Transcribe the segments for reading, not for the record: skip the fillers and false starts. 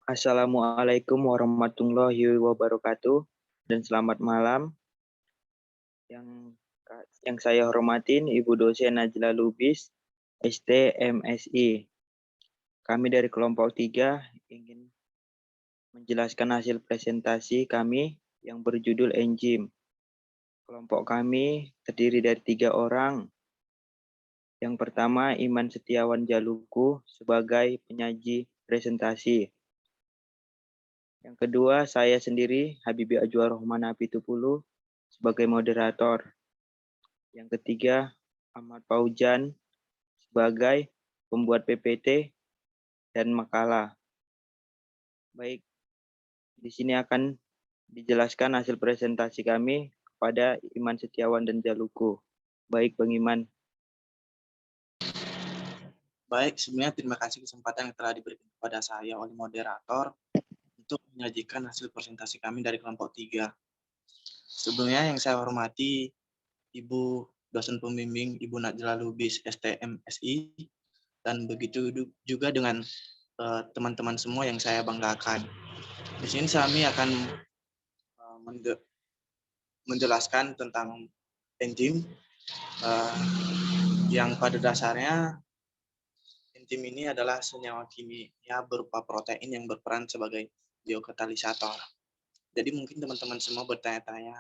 Assalamualaikum warahmatullahi wabarakatuh dan selamat malam. Yang yang saya hormatin Ibu dosen Najla Lubis, ST MSI. Kami dari kelompok 3 ingin menjelaskan hasil presentasi kami yang berjudul enzim. Kelompok kami terdiri dari 3 orang. Yang pertama Iman Setiawan Jaluku sebagai penyaji presentasi. Yang kedua, saya sendiri, Habibi Ajwar Rahman Apitupulu, sebagai moderator. Yang ketiga, Ahmad Paujan sebagai pembuat PPT dan makalah. Baik, di sini akan dijelaskan hasil presentasi kami kepada Iman Setiawan dan Jaluku. Baik, Bang Iman. Baik, sebenarnya terima kasih kesempatan yang telah diberikan kepada saya oleh moderator untuk menyajikan hasil presentasi kami dari kelompok 3. Sebelumnya yang saya hormati Ibu dosen pembimbing Ibu Najla Lubis STMSI dan begitu juga dengan teman-teman semua yang saya banggakan. Di sini kami akan menjelaskan tentang enzim yang pada dasarnya enzim ini adalah senyawa kimia berupa protein yang berperan sebagai biokatalisator. Jadi mungkin teman-teman semua bertanya-tanya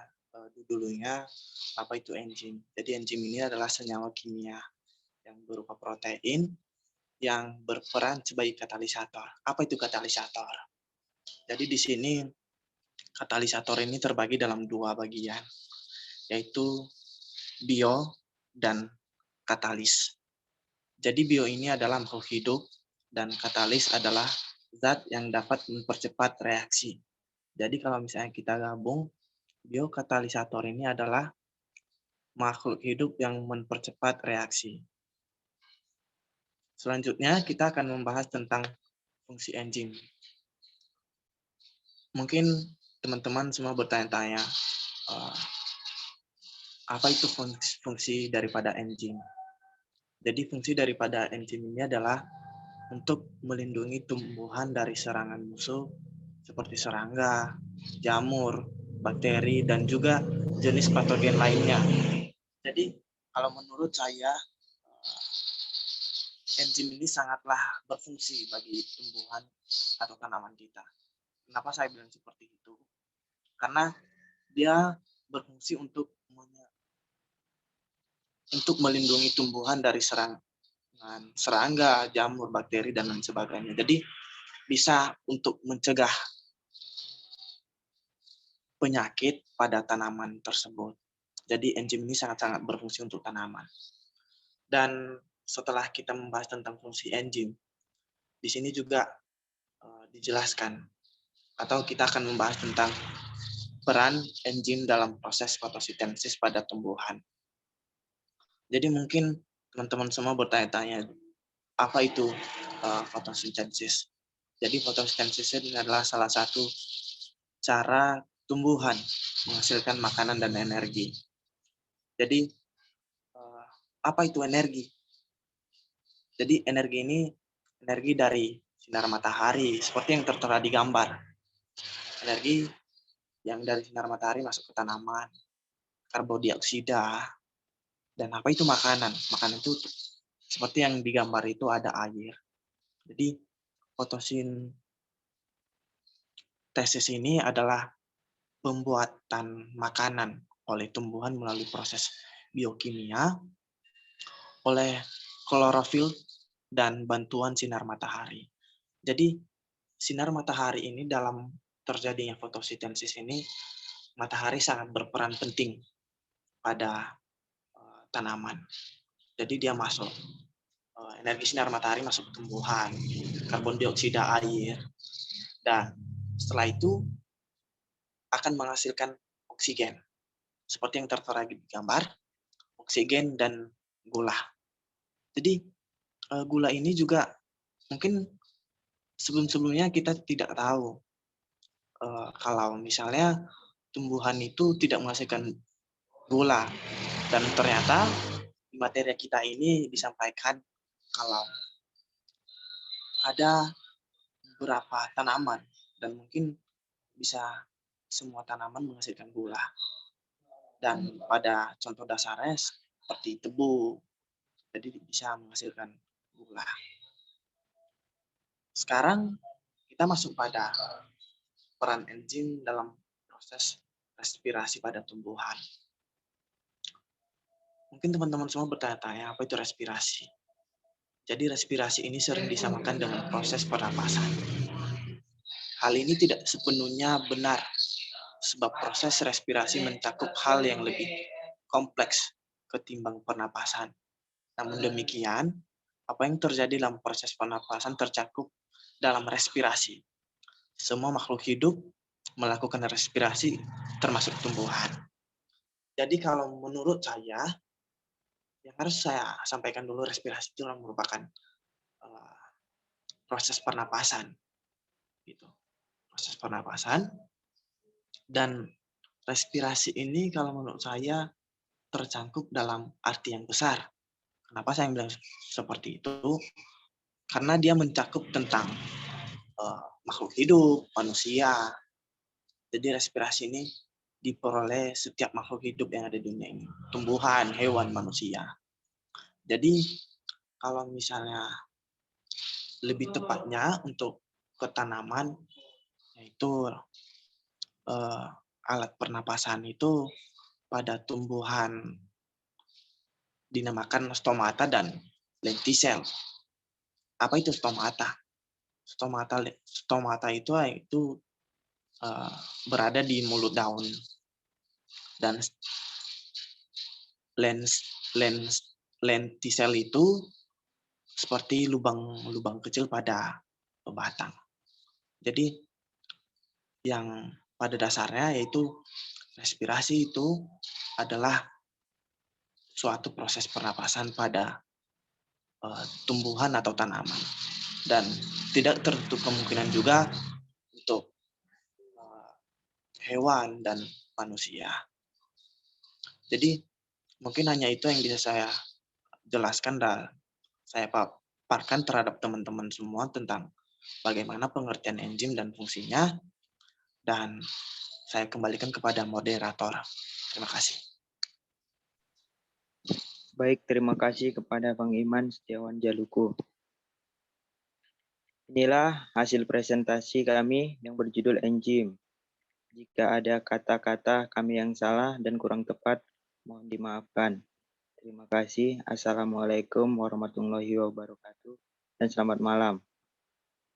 dulunya apa itu enzim. Jadi enzim ini adalah senyawa kimia yang berupa protein yang berperan sebagai katalisator. Apa itu katalisator? Jadi di sini katalisator ini terbagi dalam 2 bagian, yaitu bio dan katalis. Jadi bio ini adalah makhluk hidup dan katalis adalah zat yang dapat mempercepat reaksi. Jadi kalau misalnya kita gabung, biokatalisator ini adalah makhluk hidup yang mempercepat reaksi. Selanjutnya kita akan membahas tentang fungsi enzim. Mungkin teman-teman semua bertanya-tanya, apa itu fungsi daripada enzim? Jadi fungsi daripada enzim ini adalah untuk melindungi tumbuhan dari serangan musuh seperti serangga, jamur, bakteri, dan juga jenis patogen lainnya. Jadi kalau menurut saya, enzim ini sangatlah berfungsi bagi tumbuhan atau tanaman kita. Kenapa saya bilang seperti itu? Karena dia berfungsi untuk melindungi tumbuhan dari serangga, jamur, bakteri, dan lain sebagainya. Jadi bisa untuk mencegah penyakit pada tanaman tersebut. Jadi enzim ini sangat-sangat berfungsi untuk tanaman. Dan setelah kita membahas tentang fungsi enzim, di sini juga dijelaskan atau kita akan membahas tentang peran enzim dalam proses fotosintesis pada tumbuhan. Jadi mungkin teman-teman semua bertanya-tanya, apa itu fotosintesis? Jadi fotosintesis ini adalah salah satu cara tumbuhan menghasilkan makanan dan energi. Jadi apa itu energi? Jadi energi ini energi dari sinar matahari, seperti yang tertera di gambar. Energi yang dari sinar matahari masuk ke tanaman, karbon dioksida, dan apa itu makanan? Makanan itu seperti yang digambar itu ada air. Jadi fotosintesis ini adalah pembuatan makanan oleh tumbuhan melalui proses biokimia, oleh klorofil dan bantuan sinar matahari. Jadi sinar matahari ini dalam terjadinya fotosintesis ini, matahari sangat berperan penting pada tanaman. Jadi dia masuk energi sinar matahari masuk ke tumbuhan, karbon dioksida air, dan setelah itu akan menghasilkan oksigen. Seperti yang tertera di gambar, oksigen dan gula. Jadi gula ini juga mungkin sebelum-sebelumnya kita tidak tahu kalau misalnya tumbuhan itu tidak menghasilkan gula, dan ternyata di materi kita ini disampaikan kalau ada beberapa tanaman dan mungkin bisa semua tanaman menghasilkan gula. Dan pada contoh dasarnya seperti tebu, jadi bisa menghasilkan gula. Sekarang kita masuk pada peran enzim dalam proses respirasi pada tumbuhan. Mungkin teman-teman semua bertanya-tanya, apa itu respirasi? Jadi respirasi ini sering disamakan dengan proses pernapasan. Hal ini tidak sepenuhnya benar, sebab proses respirasi mencakup hal yang lebih kompleks ketimbang pernapasan. Namun demikian, apa yang terjadi dalam proses pernapasan tercakup dalam respirasi. Semua makhluk hidup melakukan respirasi, termasuk tumbuhan. Jadi kalau menurut saya, yang harus saya sampaikan dulu, respirasi itu merupakan proses pernapasan, gitu. Proses pernapasan, dan respirasi ini kalau menurut saya tercangkup dalam arti yang besar. Kenapa saya bilang seperti itu? Karena dia mencakup tentang makhluk hidup, manusia. Jadi respirasi ini diperoleh setiap makhluk hidup yang ada di dunia ini. Tumbuhan, hewan, manusia. Jadi kalau misalnya lebih tepatnya untuk ke tanaman, yaitu alat pernapasan itu pada tumbuhan dinamakan stomata dan lenticel. Apa itu stomata? Stomata itu berada di mulut daun, dan lenticel itu seperti lubang-lubang kecil pada batang. Jadi yang pada dasarnya yaitu respirasi itu adalah suatu proses pernapasan pada tumbuhan atau tanaman, dan tidak tertutup kemungkinan juga untuk hewan dan manusia. Jadi mungkin hanya itu yang bisa saya jelaskan dan saya paparkan terhadap teman-teman semua tentang bagaimana pengertian enzim dan fungsinya, dan saya kembalikan kepada moderator. Terima kasih. Baik, terima kasih kepada Bang Iman Setiawan Jaluko. Inilah hasil presentasi kami yang berjudul enzim. Jika ada kata-kata kami yang salah dan kurang tepat, mohon dimaafkan. Terima kasih. Assalamualaikum warahmatullahi wabarakatuh dan selamat malam.